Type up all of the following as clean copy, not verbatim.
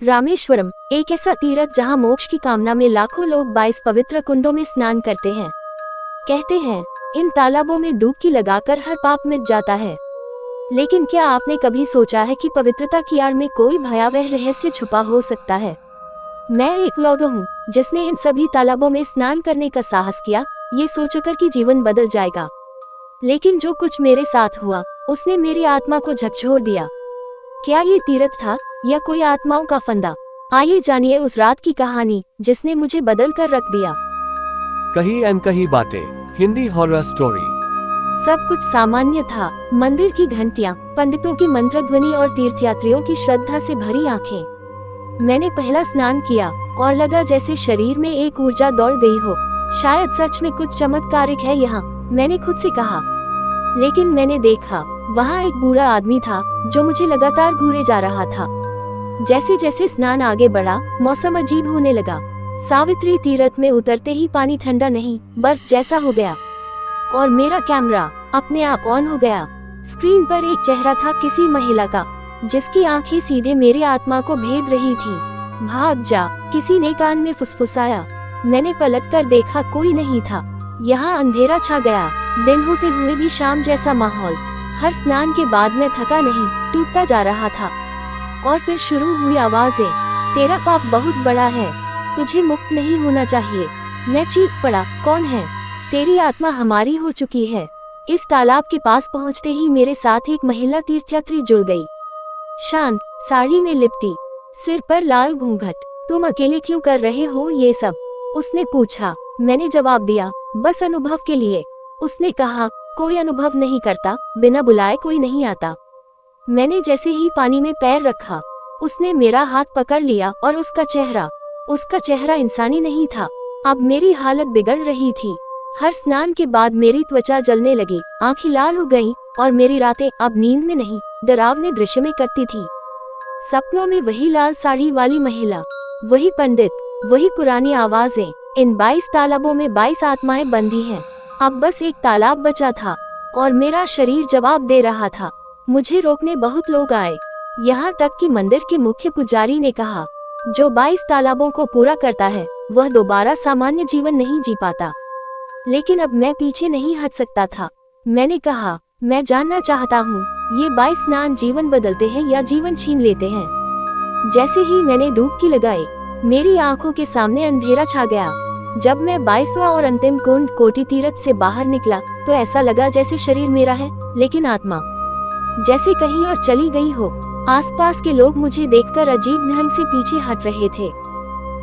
रामेश्वरम एक ऐसा तीर्थ जहां मोक्ष की कामना में लाखों लोग 22 पवित्र कुंडों में स्नान करते हैं। कहते हैं इन तालाबों में डुबकी लगाकर हर पाप मिट जाता है। लेकिन क्या आपने कभी सोचा है कि पवित्रता की आड़ में कोई भयावह रहस्य छुपा हो सकता है? मैं एक लोग हूँ जिसने इन सभी तालाबों में स्नान करने का साहस किया, ये सोचकर कि जीवन बदल जाएगा। लेकिन जो कुछ मेरे साथ हुआ उसने मेरी आत्मा को झकझोर दिया। क्या ये तीर्थ था या कोई आत्माओं का फंदा? आइए जानिए उस रात की कहानी जिसने मुझे बदल कर रख दिया। कही अनकही बातें, हिंदी हॉरर स्टोरी। सब कुछ सामान्य था। मंदिर की घंटियां, पंडितों की मंत्र ध्वनि और तीर्थयात्रियों की श्रद्धा से भरी आंखें। मैंने पहला स्नान किया और लगा जैसे शरीर में एक ऊर्जा दौड़ गई हो। शायद सच में कुछ चमत्कारिक है यहाँ, मैंने खुद से कहा। लेकिन मैंने देखा वहाँ एक बूढ़ा आदमी था जो मुझे लगातार घूरे जा रहा था। जैसे जैसे स्नान आगे बढ़ा, मौसम अजीब होने लगा। सावित्री तीर्थ में उतरते ही पानी ठंडा नहीं, बर्फ जैसा हो गया और मेरा कैमरा अपने आप ऑन हो गया। स्क्रीन पर एक चेहरा था किसी महिला का, जिसकी आंखें सीधे मेरी आत्मा को भेद रही थी। भाग जा, किसी ने कान में फुसफुसाया। मैंने पलट कर देखा, कोई नहीं था। यहाँ अंधेरा छा गया, दिन होते हुए भी शाम जैसा माहौल। हर स्नान के बाद मैं थका नहीं, टूटता जा रहा था। और फिर शुरू हुई आवाजें, तेरा पाप बहुत बड़ा है, तुझे मुक्त नहीं होना चाहिए। मैं चीख पड़ा, कौन है? तेरी आत्मा हमारी हो चुकी है। इस तालाब के पास पहुंचते ही मेरे साथ एक महिला तीर्थयात्री जुड़ गई। शांत, साड़ी में लिपटी, सिर पर लाल घूंघट। तुम अकेले क्यों कर रहे हो ये सब? उसने पूछा। मैंने जवाब दिया, बस अनुभव के लिए। उसने कहा, कोई अनुभव नहीं करता, बिना बुलाए कोई नहीं आता। मैंने जैसे ही पानी में पैर रखा, उसने मेरा हाथ पकड़ लिया और उसका चेहरा इंसानी नहीं था। अब मेरी हालत बिगड़ रही थी। हर स्नान के बाद मेरी त्वचा जलने लगी, आंखें लाल हो गईं और मेरी रातें अब नींद में नहीं, डरावने दृश्य में कटती थी। सपनों में वही लाल साड़ी वाली महिला, वही पंडित, वही पुरानी आवाजें। इन 22 तालाबों में 22 आत्माएं बंधी हैं। अब बस एक तालाब बचा था और मेरा शरीर जवाब दे रहा था। मुझे रोकने बहुत लोग आए, यहाँ तक कि मंदिर के मुख्य पुजारी ने कहा, जो 22 तालाबों को पूरा करता है वह दोबारा सामान्य जीवन नहीं जी पाता। लेकिन अब मैं पीछे नहीं हट सकता था। मैंने कहा, मैं जानना चाहता हूँ, ये 22 स्नान जीवन बदलते हैं या जीवन छीन लेते हैं? जैसे ही मैंने डुबकी लगाई, मेरी आंखों के सामने अंधेरा छा गया। जब मैं 22वां और अंतिम कुंड कोटि तीर्थ से बाहर निकला तो ऐसा लगा जैसे शरीर मेरा है, लेकिन आत्मा जैसे कहीं और चली गई हो। आसपास के लोग मुझे देखकर अजीब ढंग से पीछे हट रहे थे।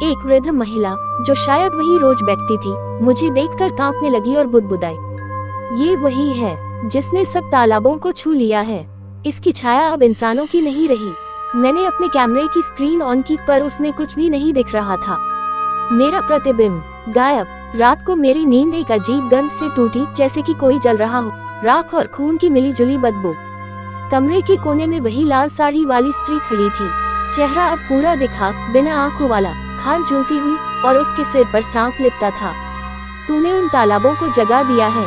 एक वृद्ध महिला, जो शायद वही रोज बैठती थी, मुझे देखकर कांपने लगी और बुदबुदाई, ये वही है जिसने सब तालाबों को छू लिया है। इसकी छाया अब इंसानों की नहीं रही। मैंने अपने कैमरे की स्क्रीन ऑन की, पर उसमें कुछ भी नहीं दिख रहा था। मेरा प्रतिबिंब गायब। रात को मेरी नींद एक अजीब गंध से टूटी, जैसे कि कोई जल रहा हो, राख और खून की मिली जुली बदबू। कमरे के कोने में वही लाल साड़ी वाली स्त्री खड़ी थी। चेहरा अब पूरा दिखा, बिना आंखों वाला, खाल झुलसी हुई और उसके सिर पर सांप लिपटा था। तूने उन तालाबों को जगा दिया है,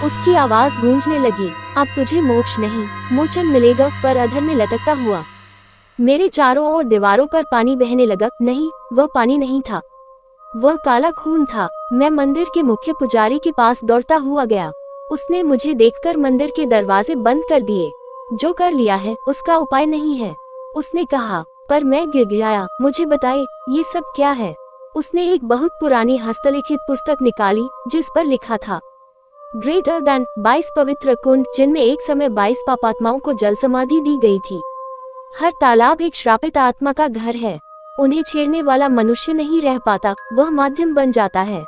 उसकी आवाज गूंजने लगी। अब तुझे मोक्ष नहीं, मोचन मिलेगा। पर अधर में लटकता हुआ मेरे चारों ओर दीवारों पर पानी बहने लगा। नहीं, वह पानी नहीं था, वह काला खून था। मैं मंदिर के मुख्य पुजारी के पास दौड़ता हुआ गया। उसने मुझे देखकर मंदिर के दरवाजे बंद कर दिए। जो कर लिया है उसका उपाय नहीं है, उसने कहा। पर मैं गिड़गिड़ाया, मुझे बताए ये सब क्या है? उसने एक बहुत पुरानी हस्तलिखित पुस्तक निकाली जिस पर लिखा था, ग्रेटर देन 22 पवित्र कुंड, जिनमें एक समय 22 पापात्माओं को जल समाधि दी गई थी। हर तालाब एक श्रापित आत्मा का घर है। उन्हें छेड़ने वाला मनुष्य नहीं रह पाता, वह माध्यम बन जाता है।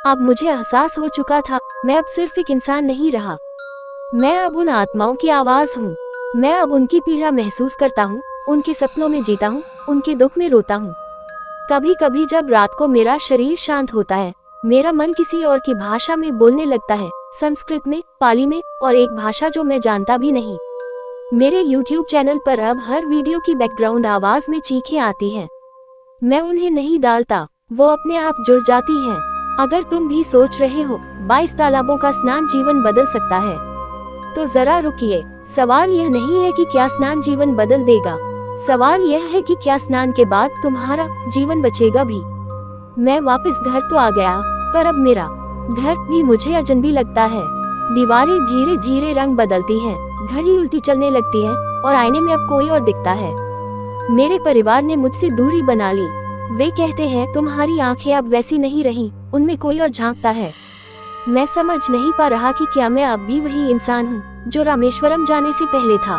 अब मुझे एहसास हो चुका था, मैं अब सिर्फ एक इंसान नहीं रहा, मैं अब उन आत्माओं की आवाज हूँ। मैं अब उनकी पीड़ा महसूस करता हूँ, उनके सपनों में जीता हूँ, उनके दुख में रोता हूँ। कभी कभी जब रात को मेरा शरीर शांत होता है, मेरा मन किसी और की भाषा में बोलने लगता है, संस्कृत में, पाली में और एक भाषा जो मैं जानता भी नहीं। मेरे YouTube चैनल पर अब हर वीडियो की बैकग्राउंड आवाज में चीखें आती हैं। मैं उन्हें नहीं डालता, वो अपने आप जुड़ जाती हैं। अगर तुम भी सोच रहे हो 22 तालाबों का स्नान जीवन बदल सकता है, तो जरा रुकिए। सवाल यह नहीं है कि क्या स्नान जीवन बदल देगा, सवाल यह है कि क्या स्नान के बाद तुम्हारा जीवन बचेगा भी। मैं वापस घर तो आ गया, पर अब मेरा घर भी मुझे अजनबी लगता है। दीवारें धीरे धीरे रंग बदलती हैं, घड़ी उल्टी चलने लगती है और आईने में अब कोई और दिखता है। मेरे परिवार ने मुझसे दूरी बना ली। वे कहते हैं तुम्हारी आंखें अब वैसी नहीं रही, उनमें कोई और झांकता है। मैं समझ नहीं पा रहा कि क्या मैं अब भी वही इंसान हूँ जो रामेश्वरम जाने से पहले था,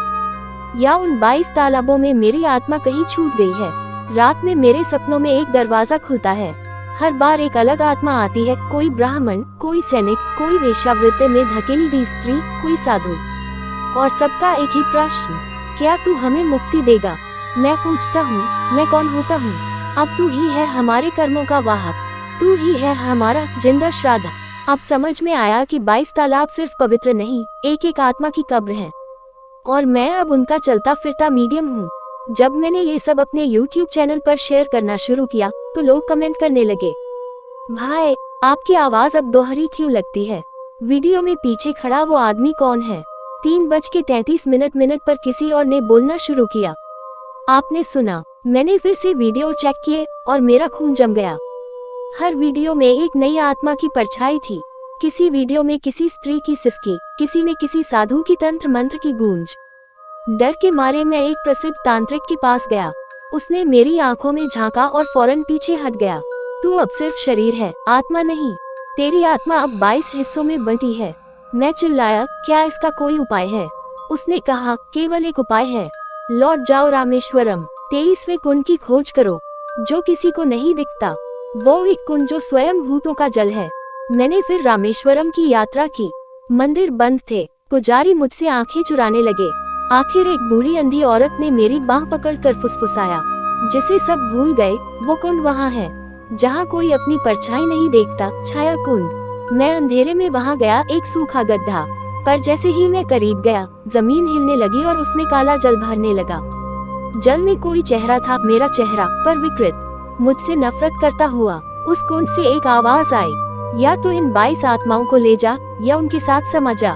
या उन 22 तालाबों में मेरी आत्मा कहीं छूट गई है। रात में मेरे सपनों में एक दरवाजा खुलता है। हर बार एक अलग आत्मा आती है, कोई ब्राह्मण, कोई सैनिक, कोई वेश्यावृत्ति में धकेली गई स्त्री, कोई साधु, और सबका एक ही प्रश्न, क्या तू हमें मुक्ति देगा। मैं पूछता हूँ, मैं कौन होता हूँ। अब तू ही है हमारे कर्मों का वाहक, तू ही है हमारा जिंदा श्राद्ध। अब समझ में आया कि 22 तालाब सिर्फ पवित्र नहीं, एक एक आत्मा की कब्र है, और मैं अब उनका चलता फिरता मीडियम हूँ। जब मैंने ये सब अपने YouTube चैनल पर शेयर करना शुरू किया तो लोग कमेंट करने लगे, भाई आपकी आवाज अब दोहरी क्यों लगती है, वीडियो में पीछे खड़ा वो आदमी कौन है। 3:33 पर किसी और ने बोलना शुरू किया। आपने सुना। मैंने फिर से वीडियो चेक किए और मेरा खून जम गया। हर वीडियो में एक नई आत्मा की परछाई थी। किसी वीडियो में किसी स्त्री की सिसकी, किसी में किसी साधु की तंत्र मंत्र की गूंज। डर के मारे मैं एक प्रसिद्ध तांत्रिक के पास गया। उसने मेरी आंखों में झांका और फौरन पीछे हट गया। तू अब सिर्फ शरीर है, आत्मा नहीं। तेरी आत्मा अब 22 हिस्सों में बंटी है। मैं चिल्लाया, क्या इसका कोई उपाय है। उसने कहा, केवल एक उपाय है, लौट जाओ रामेश्वरम, 23वें कुंड की खोज करो जो किसी को नहीं दिखता, वो एक कुंड जो स्वयं भूतों का जल है। मैंने फिर रामेश्वरम की यात्रा की। मंदिर बंद थे, पुजारी मुझसे आंखें चुराने लगे। आखिर एक बूढ़ी अंधी औरत ने मेरी बांह पकड़कर फुसफुसाया, जिसे सब भूल गए, वो कुंड वहाँ है जहाँ कोई अपनी परछाई नहीं देखता, छाया कुंड। मैं अंधेरे में वहाँ गया, एक सूखा गड्ढा, पर जैसे ही मैं करीब गया जमीन हिलने लगी और उसमें काला जल भरने लगा। जल में कोई चेहरा था, मेरा चेहरा, पर विकृत, मुझसे नफरत करता हुआ। उस कुंड से एक आवाज आई, या तो इन 22 आत्माओं को ले जा या उनके साथ समा जा।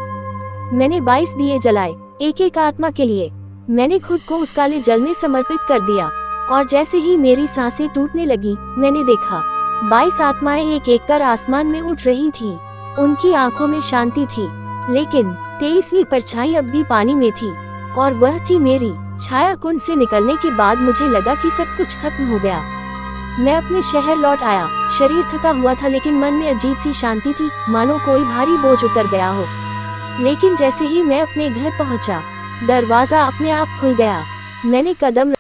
मैंने 22 दिए जलाए, एक एक आत्मा के लिए। मैंने खुद को उस काले जल में समर्पित कर दिया, और जैसे ही मेरी सांसें टूटने लगी मैंने देखा 22 आत्माएं एक एक कर आसमान में उठ रही थीं। उनकी आंखों में शांति थी, लेकिन 23वीं परछाई अब भी पानी में थी, और वह थी मेरी। छाया कुंड से निकलने के बाद मुझे लगा कि सब कुछ खत्म हो गया। मैं अपने शहर लौट आया। शरीर थका हुआ था, लेकिन मन में अजीब सी शांति थी, मानो कोई भारी बोझ उतर गया हो। लेकिन जैसे ही मैं अपने घर पहुंचा, दरवाजा अपने आप खुल गया। मैंने कदम